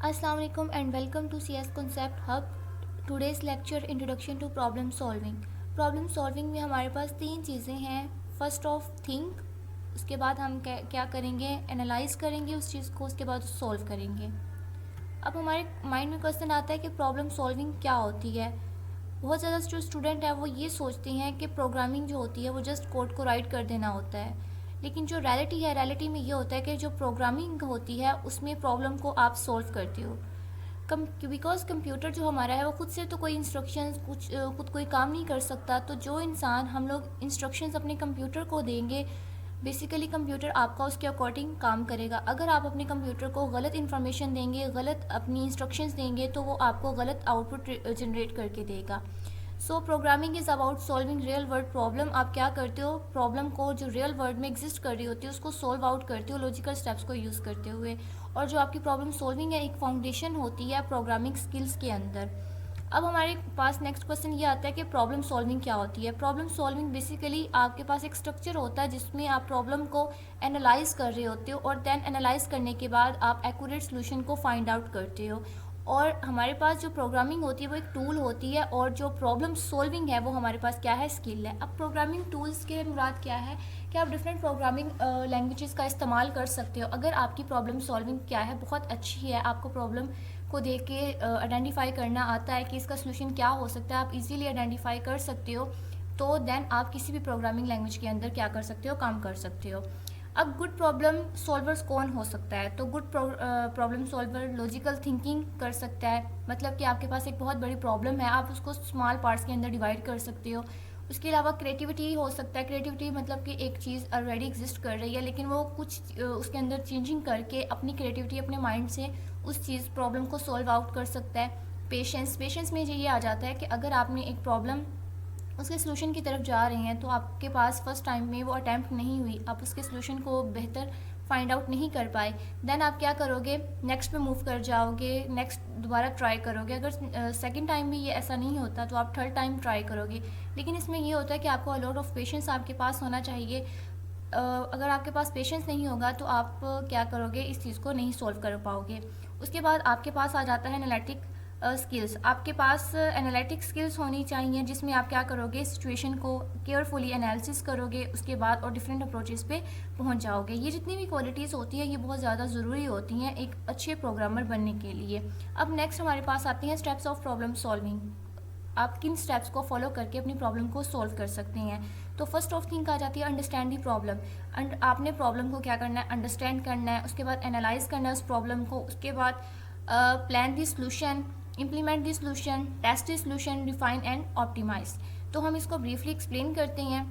Assalamu alaikum and welcome to CS Concept Hub. Today's lecture Introduction to Problem Solving. Problem solving में हमारे पास तीन चीज़ें हैं. First of think, उसके बाद हम क्या करेंगे, एनालाइज करेंगे उस चीज़ को, उसके बाद सॉल्व करेंगे. अब हमारे माइंड में क्वेश्चन आता है कि प्रॉब्लम सॉल्विंग क्या होती है. बहुत ज़्यादा जो स्टूडेंट है वो ये सोचते हैं कि प्रोग्रामिंग जो होती है वो जस्ट कोड को राइट कर देना होता है, लेकिन जो रियलिटी में ये होता है कि जो प्रोग्रामिंग होती है उसमें प्रॉब्लम को आप सॉल्व करते हो. बिकॉज कंप्यूटर जो हमारा है वो खुद से तो कोई इंस्ट्रक्शंस खुद कोई काम नहीं कर सकता. तो जो इंसान हम लोग इंस्ट्रक्शंस अपने कंप्यूटर को देंगे, बेसिकली कंप्यूटर आपका उसके अकॉर्डिंग काम करेगा. अगर आप अपने कंप्यूटर को गलत इन्फॉर्मेशन देंगे, गलत अपनी इंस्ट्रक्शंस देंगे, तो वो आपको गलत आउटपुट जनरेट करके देगा. So programming is about solving real world problem. आप क्या करते हो, प्रॉब्लम को जो रियल वर्ल्ड में एग्जिस्ट कर रही होती है उसको सॉल्व आउट करते हो लॉजिकल स्टेप्स को यूज़ करते हुए. और जो आपकी प्रॉब्लम सॉल्विंग है एक फाउंडेशन होती है प्रोग्रामिंग स्किल्स के अंदर. अब हमारे पास नेक्स्ट क्वेश्चन ये आता है कि प्रॉब्लम सॉल्विंग क्या होती है. प्रॉब्लम सॉल्विंग बेसिकली आपके पास एक स्ट्रक्चर होता है जिसमें आप प्रॉब्लम को एनालाइज कर रहे होते हो और देन एनालाइज करने के बाद आप एक्यूरेट सोल्यूशन को फाइंड आउट करते हो. और हमारे पास जो प्रोग्रामिंग होती है वो एक टूल होती है और जो प्रॉब्लम सॉल्विंग है वो हमारे पास क्या है, स्किल है. अब प्रोग्रामिंग टूल्स के मुराद क्या है कि आप डिफरेंट प्रोग्रामिंग लैंग्वेजेस का इस्तेमाल कर सकते हो. अगर आपकी प्रॉब्लम सॉल्विंग क्या है बहुत अच्छी है, आपको प्रॉब्लम को देख के आइडेंटिफाई करना आता है कि इसका सोल्यूशन क्या हो सकता है, आप इजीली आइडेंटिफाई कर सकते हो, तो देन आप किसी भी प्रोग्रामिंग लैंग्वेज के अंदर क्या कर सकते हो, काम कर सकते हो. अब गुड प्रॉब्लम सॉल्वर्स कौन हो सकता है, तो good problem solver logical thinking कर सकता है. मतलब कि आपके पास एक बहुत बड़ी प्रॉब्लम है, आप उसको स्मॉल पार्ट्स के अंदर डिवाइड कर सकते हो. उसके अलावा क्रिएटिविटी हो सकता है. क्रिएटिविटी मतलब कि एक चीज़ ऑलरेडी एग्जिस्ट कर रही है लेकिन वो कुछ उसके अंदर चेंजिंग करके अपनी क्रिएटिविटी अपने माइंड से उस चीज़ प्रॉब्लम को सॉल्व आउट कर सकता है. पेशेंस में ये आ जाता है कि अगर आपने एक प्रॉब्लम उसके सोल्यूशन की तरफ जा रहे हैं तो आपके पास फर्स्ट टाइम में वो अटैम्प्ट नहीं हुई, आप उसके सोल्यूशन को बेहतर फाइंड आउट नहीं कर पाए, देन आप क्या करोगे, नेक्स्ट पे मूव कर जाओगे, नेक्स्ट दोबारा ट्राई करोगे. अगर सेकंड टाइम भी ये ऐसा नहीं होता तो आप थर्ड टाइम ट्राई करोगे. लेकिन इसमें ये होता है कि आपको अलॉट ऑफ पेशेंस आपके पास होना चाहिए. अगर आपके पास पेशेंस नहीं होगा तो आप क्या करोगे, इस चीज़ को नहीं सॉल्व कर पाओगे. उसके बाद आपके पास आ जाता है एनालिटिक स्किल्स. आपके पास एनालिटिक स्किल्स होनी चाहिए जिसमें आप क्या करोगे, सिचुएशन को केयरफुली एनालिसिस करोगे, उसके बाद और डिफरेंट अप्रोचेस पे पहुंच जाओगे. ये जितनी भी क्वालिटीज़ होती हैं ये बहुत ज़्यादा ज़रूरी होती हैं एक अच्छे प्रोग्रामर बनने के लिए. अब नेक्स्ट हमारे पास आती हैं स्टेप्स ऑफ प्रॉब्लम सॉल्विंग. आप किन स्टेप्स को फॉलो करके अपनी प्रॉब्लम को सॉल्व कर सकते हैं. तो फर्स्ट ऑफ थिंग आ जाती है अंडरस्टैंड दी प्रॉब्लम. एंड आपने प्रॉब्लम को क्या करना है, अंडरस्टैंड करना है, उसके बाद एनालाइज करना है उस प्रॉब्लम को, उसके बाद plan the solution, implement the solution, test the solution, refine and optimise. तो हम इसको ब्रीफली एक्सप्लेन करते हैं.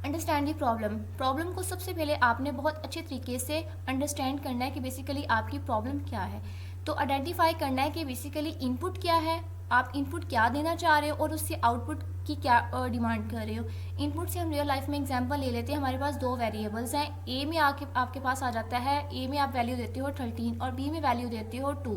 अंडरस्टैंड दी प्रॉब्लम को सबसे पहले आपने बहुत अच्छे तरीके से अंडरस्टैंड करना है कि बेसिकली आपकी प्रॉब्लम क्या है. तो आइडेंटिफाई करना है कि बेसिकली इनपुट क्या है, आप इनपुट क्या देना चाह रहे हो और उससे आउटपुट की क्या डिमांड कर रहे हो. इनपुट से हम रियल लाइफ में एग्जांपल ले लेते हैं. हमारे पास दो वेरिएबल्स हैं. ए में आपके पास आ जाता है, ए में आप वैल्यू देते हो 13 और बी में वैल्यू देते हो 2.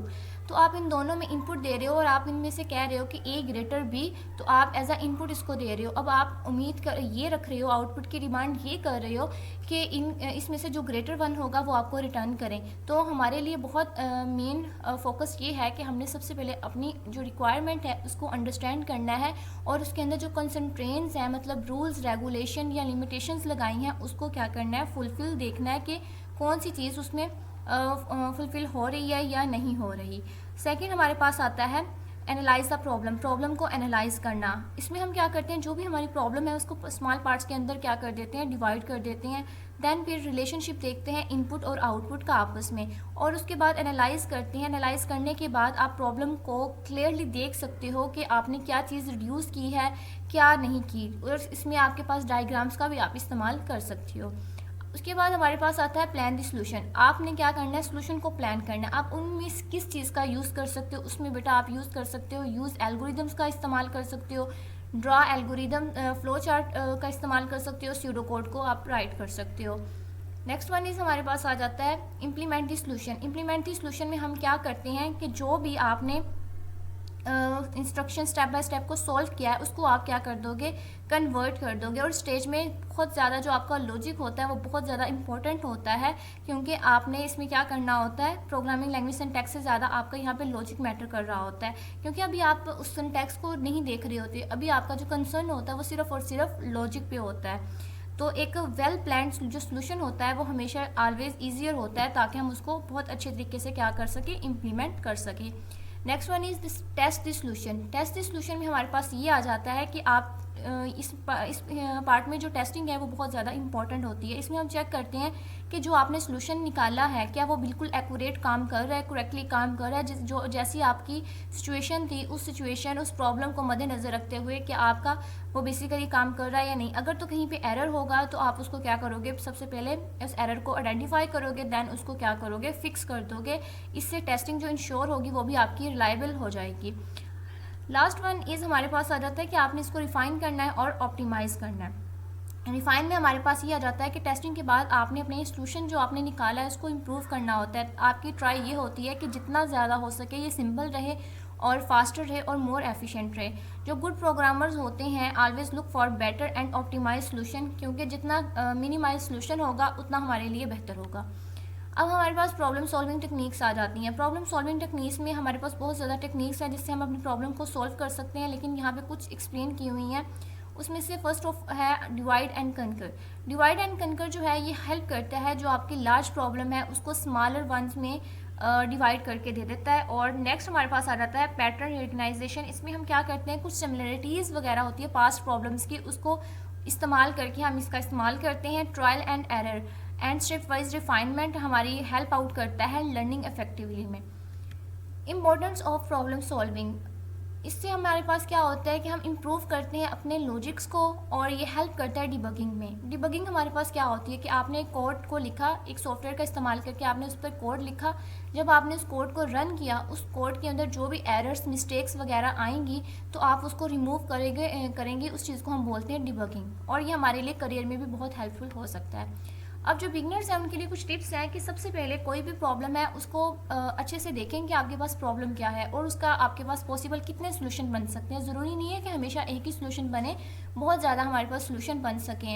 तो आप इन दोनों में इनपुट दे रहे हो और आप इनमें से कह रहे हो कि ए ग्रेटर बी, तो आप एज अ इनपुट इसको दे रहे हो. अब आप उम्मीद कर ये रख रहे हो, आउटपुट की डिमांड ये कर रहे हो कि इसमें से जो ग्रेटर वन होगा वो आपको रिटर्न करें. तो हमारे लिए बहुत मेन फोकस ये है कि हमने सबसे पहले अपनी जो रिक्वायरमेंट है उसको अंडरस्टैंड करना है और उसके अंदर जो कंसंट्रेंट्स हैं, मतलब रूल्स रेगुलेशन या लिमिटेशंस लगाई हैं, उसको क्या करना है, फुलफिल देखना है कि कौन सी चीज़ उसमें फुलफिल हो रही है या नहीं हो रही. सेकंड हमारे पास आता है एनालाइज द प्रॉब्लम को एनालाइज करना. इसमें हम क्या करते हैं, जो भी हमारी प्रॉब्लम है उसको स्मॉल पार्ट्स के अंदर क्या कर देते हैं, डिवाइड कर देते हैं. देन फिर रिलेशनशिप देखते हैं इनपुट और आउटपुट का आपस में, और उसके बाद एनालाइज करते हैं. एनालाइज करने के बाद आप प्रॉब्लम को क्लियरली देख सकते हो कि आपने क्या चीज़ रिड्यूस की है, क्या नहीं की, और इसमें आपके पास डायग्राम्स का भी आप इस्तेमाल कर सकते हो. उसके बाद हमारे पास आता है प्लान द सोल्यूशन. आपने क्या करना है, सोल्यूशन को प्लान करना है. आप उनमें किस चीज़ का यूज़ कर सकते हो, उसमें बेटा आप यूज़ कर सकते हो, यूज़ एल्गोरिदम्स का इस्तेमाल कर सकते हो, ड्रा एल्गोरिदम, फ्लो चार्ट का इस्तेमाल कर सकते हो, स्यूडो कोड को आप राइट कर सकते हो. नेक्स्ट वन इज़ हमारे पास आ जाता है implement the solution. Implement the solution में हम क्या करते हैं कि जो भी आपने इंस्ट्रक्शन स्टेप बाय स्टेप को सॉल्व किया है उसको आप क्या कर दोगे, कन्वर्ट कर दोगे। और स्टेज में बहुत ज़्यादा जो आपका लॉजिक होता है वो बहुत ज़्यादा इंपॉर्टेंट होता है, क्योंकि आपने इसमें क्या करना होता है, प्रोग्रामिंग लैंग्वेज सिंटैक्स से ज़्यादा आपका यहाँ पे लॉजिक मैटर कर रहा होता है, क्योंकि अभी आप उस सिंटैक्स को नहीं देख रहे होते, अभी आपका जो कंसर्न होता है वो सिर्फ और सिर्फ लॉजिक पे होता है। तो एक वेल प्लान्ड जो सोल्यूशन होता है वो हमेशा ऑलवेज ईजियर होता है, ताकि हम उसको बहुत अच्छे तरीके से क्या कर सकें, इम्प्लीमेंट कर सकें। Next one is this test the solution. Test the solution में हमारे पास ये आ जाता है कि आप इस पार्ट में जो टेस्टिंग है वो बहुत ज़्यादा इंपॉर्टेंट होती है। इसमें हम चेक करते हैं कि जो आपने सोल्यूशन निकाला है क्या वो बिल्कुल एक्यूरेट काम कर रहा है, करेक्टली काम कर रहा है, जो जैसी आपकी सिचुएशन थी उस सिचुएशन उस प्रॉब्लम को मद्देनज़र रखते हुए कि आपका वो बेसिकली काम कर रहा है या नहीं। अगर तो कहीं पे एरर होगा तो आप उसको क्या करोगे, सबसे पहले उस एरर को आइडेंटिफाई करोगे, देन उसको क्या करोगे, फिक्स कर दोगे। इससे टेस्टिंग जो इंश्योर होगी वो भी आपकी रिलायबल हो जाएगी। लास्ट वन इज़ हमारे पास आ जाता है कि आपने इसको रिफाइन करना है और ऑप्टिमाइज़ करना है। रिफाइन में हमारे पास ये आ जाता है कि टेस्टिंग के बाद आपने अपने सोल्यूशन जो आपने निकाला है उसको इम्प्रूव करना होता है। आपकी ट्राई ये होती है कि जितना ज़्यादा हो सके ये सिंपल रहे और फास्टर रहे और मोर एफिशिएंट रहे। जो गुड प्रोग्रामर्स होते हैं always look for better and optimise solution, क्योंकि जितना मिनिमाइज सोल्यूशन होगा उतना हमारे लिए बेहतर होगा। अब हमारे पास प्रॉब्लम सॉल्विंग टेक्निक्स आ जाती हैं। प्रॉब्लम सॉल्विंग टेक्निक्स में हमारे पास बहुत ज़्यादा टेक्निक्स हैं जिससे हम अपनी प्रॉब्लम को सॉल्व कर सकते हैं, लेकिन यहाँ पे कुछ एक्सप्लेन की हुई हैं। उसमें से फर्स्ट ऑफ है divide and conquer. Divide and conquer जो है ये हेल्प करता है जो आपकी लार्ज प्रॉब्लम है उसको स्मॉलर वंस में डिवाइड करके दे देता है। और नेक्स्ट हमारे पास आ जाता है पैटर्न रिकग्नाइजेशन। इसमें हम क्या करते हैं, कुछ सिमिलरिटीज़ वगैरह होती है पास्ट प्रॉब्लम्स की, उसको इस्तेमाल करके हम इसका इस्तेमाल करते हैं। Trial and error and step wise refinement हमारी हेल्प आउट करता है लर्निंग इफेक्टिवली में। इम्पोर्टेंस ऑफ प्रॉब्लम सॉल्विंग, इससे हमारे पास क्या होता है कि हम इम्प्रूव करते हैं अपने लॉजिक्स को और ये हेल्प करता है डिबगिंग में। डिबगिंग हमारे पास क्या होती है कि आपने एक कोड को लिखा, एक सॉफ्टवेयर का इस्तेमाल करके आपने उस पर कोड लिखा, जब आपने उस कोड को रन किया उस कोड के अंदर जो भी एरर्स मिस्टेक्स वगैरह आएंगी तो आप उसको रिमूव करेंगे उस चीज़ को हम बोलते हैं डिबगिंग, और ये हमारे लिए करियर में भी बहुत हेल्पफुल हो सकता है। अब जो बिगनर्स हैं उनके लिए कुछ टिप्स हैं कि सबसे पहले कोई भी प्रॉब्लम है उसको अच्छे से देखें कि आपके पास प्रॉब्लम क्या है और उसका आपके पास पॉसिबल कितने सोल्यूशन बन सकते हैं। ज़रूरी नहीं है कि हमेशा एक ही सोल्यूशन बने, बहुत ज़्यादा हमारे पास सोल्यूशन बन सकते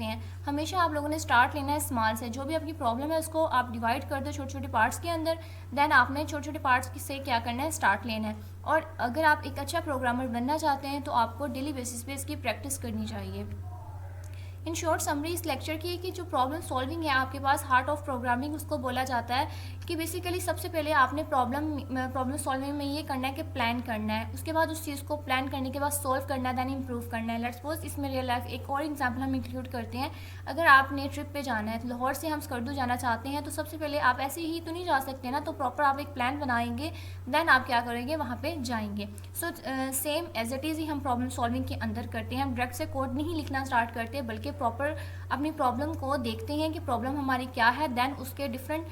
हैं। हमेशा आप लोगों ने स्टार्ट लेना है स्मॉल से। जो भी आपकी प्रॉब्लम है उसको आप डिवाइड कर दो छोटे छोटे पार्ट्स के अंदर, देन आपने छोटे छोटे पार्ट्स से क्या करना है, स्टार्ट लेना है। और अगर आप एक अच्छा प्रोग्रामर बनना चाहते हैं तो आपको डेली बेसिस पे इसकी प्रैक्टिस करनी चाहिए। इन शॉर्ट समरी इस लेक्चर की कि जो प्रॉब्लम सॉल्विंग है आपके पास हार्ट ऑफ प्रोग्रामिंग उसको बोला जाता है कि बेसिकली सबसे पहले आपने प्रॉब्लम सॉल्विंग में ये करना है कि प्लान करना है, उसके बाद उस चीज़ को प्लान करने के बाद सॉल्व करना है, देन इम्प्रूव करना है। लेट्स सपोज इसमें रियल लाइफ एक और एग्जांपल हम इंक्लूड करते हैं। अगर आपने ट्रिप पे जाना है, लाहौर से हम स्कर्दू जाना चाहते हैं, तो सबसे पहले आप ऐसे ही तो नहीं जा सकते ना, तो प्रॉपर आप एक प्लान बनाएंगे, देन आप क्या करेंगे, वहाँ पे जाएंगे। So same as it is ही हम प्रॉब्लम सॉल्विंग के अंदर करते हैं। हम डायरेक्ट से कोड नहीं लिखना स्टार्ट करते, बल्कि प्रॉपर अपनी प्रॉब्लम को देखते हैं कि प्रॉब्लम हमारी क्या है, देन उसके डिफरेंट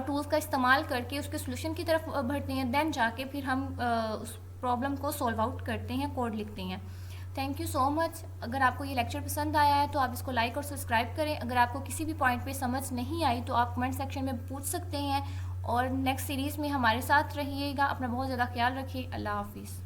टूल्स का इस्तेमाल करके उसके सोल्यूशन की तरफ बढ़ते हैं, देन जाके फिर हम उस प्रॉब्लम को सॉल्व आउट करते हैं, कोड लिखते हैं। Thank you so much. अगर आपको ये लेक्चर पसंद आया है तो आप इसको लाइक और सब्सक्राइब करें। अगर आपको किसी भी पॉइंट पे समझ नहीं आई तो आप कमेंट सेक्शन में पूछ सकते हैं, और नेक्स्ट सीरीज़ में हमारे साथ रहिएगा। अपना बहुत ज़्यादा ख्याल रखिए। अल्लाह हाफिज़।